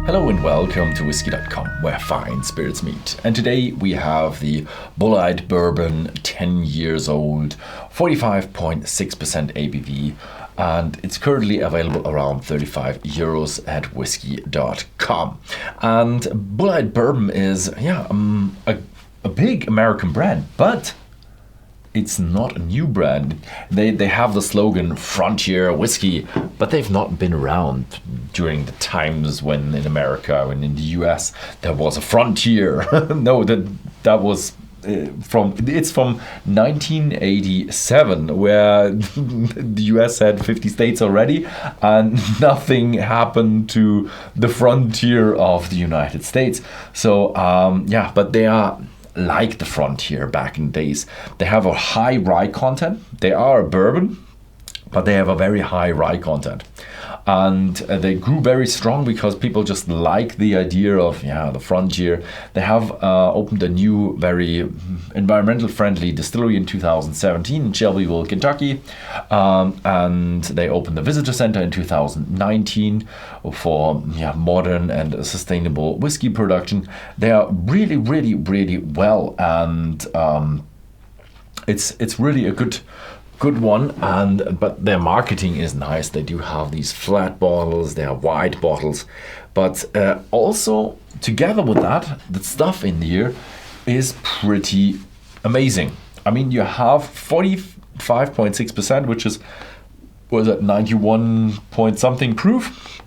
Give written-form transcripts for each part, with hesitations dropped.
Hello and welcome to Whisky.com, where fine spirits meet. And today we have the Bulleit Bourbon, 10 years old, 45.6% ABV, and it's currently available around 35 euros at Whisky.com. And Bulleit Bourbon is, a big American brand, but it's not a new brand. They have the slogan Frontier Whiskey, but they've not been around during the times when in America and in the US there was a frontier. No, that was from 1987, where the US had 50 states already, and nothing happened to the frontier of the United States. So but they are like the frontier back in the days. They have a high rye content. They are a bourbon, but they have a very high rye content. And they grew very strong because people just like the idea of the frontier. They have opened a new, very environmental friendly distillery in 2017 in Shelbyville, Kentucky. And they opened the visitor center in 2019 for modern and sustainable whiskey production. They are really, really, really well, and it's really a good one, but their marketing is nice. They do have these flat bottles, they are wide bottles, but also together with that, the stuff in here is pretty amazing. I mean, you have 45.6%, which was at 91 point something proof.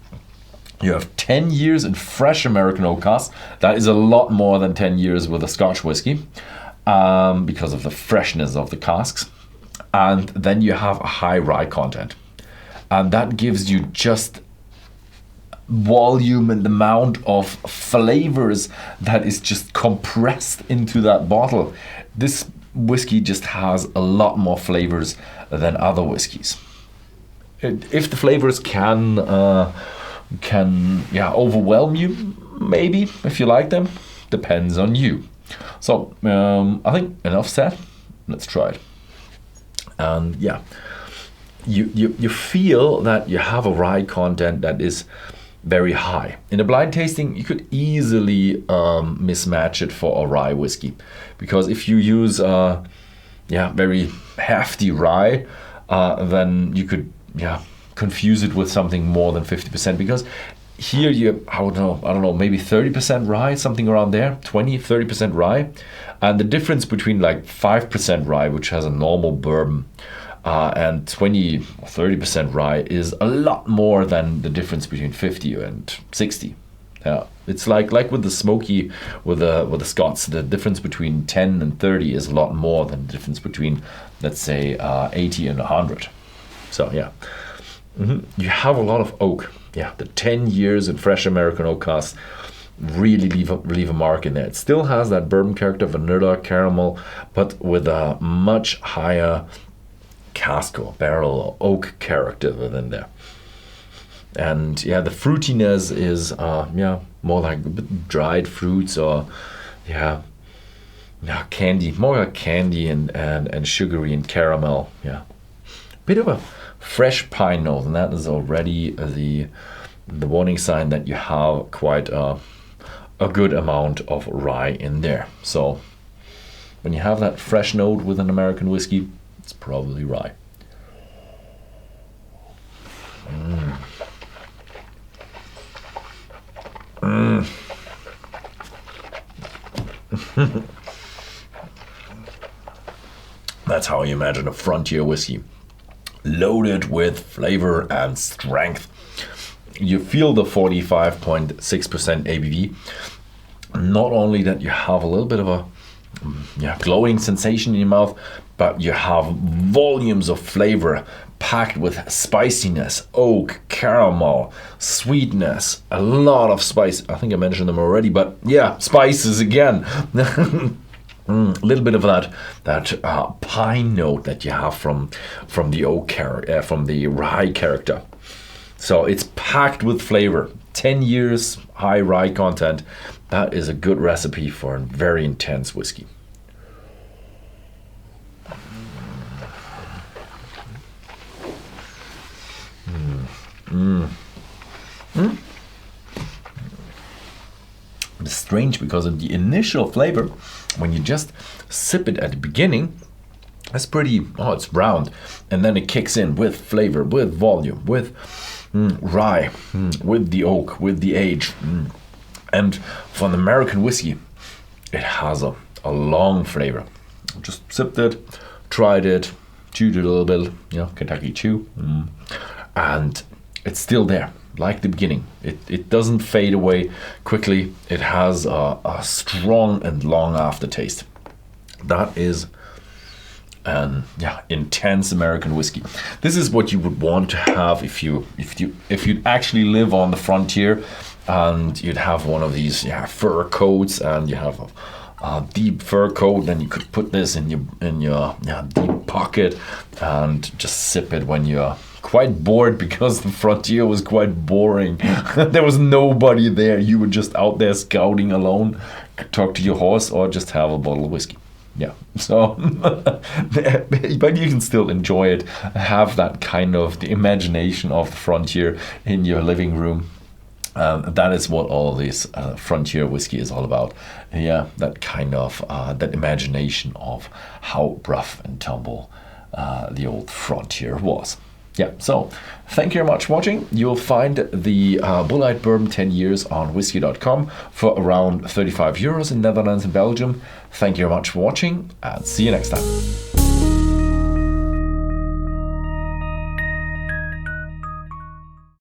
You have 10 years in fresh American oak casks. That is a lot more than 10 years with a Scotch whiskey, because of the freshness of the casks. And then you have a high rye content, and that gives you just volume and amount of flavors that is just compressed into that bottle. This whiskey just has a lot more flavors than other whiskeys. If the flavors can overwhelm you, maybe, if you like them, depends on you. So I think enough said. Let's try it. And you feel that you have a rye content that is very high. In a blind tasting, you could easily mismatch it for a rye whiskey, because if you use very hefty rye, then you could confuse it with something more than 50%, because here you, I don't know, maybe 30% rye, something around there, 30% rye. And the difference between like 5% rye, which has a normal bourbon, and 20 or 30% rye is a lot more than the difference between 50 and 60. It's like with the smoky, with the Scots, the difference between 10 and 30 is a lot more than the difference between, let's say, 80 and 100. So you have a lot of oak. The 10 years in fresh American oak casks really leave a mark in there. It still has that bourbon character, vanilla, caramel, but with a much higher cask or barrel or oak character within there. And the fruitiness is more like dried fruits, or candy, more like candy and sugary and caramel. Bit of a fresh pine note, and that is already the warning sign that you have quite a good amount of rye in there. So when you have that fresh note with an American whiskey, it's probably rye. That's how you imagine a frontier whiskey, loaded with flavor and strength. You feel the 45.6% ABV. Not only that you have a little bit of a glowing sensation in your mouth, but you have volumes of flavor packed with spiciness, oak, caramel, sweetness, a lot of spice. I think I mentioned them already, but spices again. A little bit of that pine note that you have from the oak from the rye character. So it's packed with flavor. 10 years, high rye content. That is a good recipe for a very intense whiskey. strange because of the initial flavor, when you just sip it at the beginning, it's pretty, it's round. And then it kicks in with flavor, with volume, with rye, with the oak, with the age. And for an American whiskey, it has a long flavor. Just sipped it, tried it, chewed it a little bit, Kentucky chew. And it's still there, like the beginning. It doesn't fade away quickly. It has a strong and long aftertaste. That is an intense American whiskey. This is what you would want to have if you'd actually live on the frontier, and you'd have one of these fur coats, and you have a deep fur coat. Then you could put this in your deep pocket and just sip it when you're quite bored, because the frontier was quite boring. There was nobody there. You were just out there scouting alone, talk to your horse, or just have a bottle of whiskey. Yeah, so but you can still enjoy it, have that kind of the imagination of the frontier in your living room. That is what all this frontier whiskey is all about. That kind of that imagination of how rough and tumble the old frontier was. So thank you very much for watching. You'll find the Bulleit Bourbon 10 years on Whisky.com for around €35 in Netherlands and Belgium. Thank you very much for watching, and see you next time.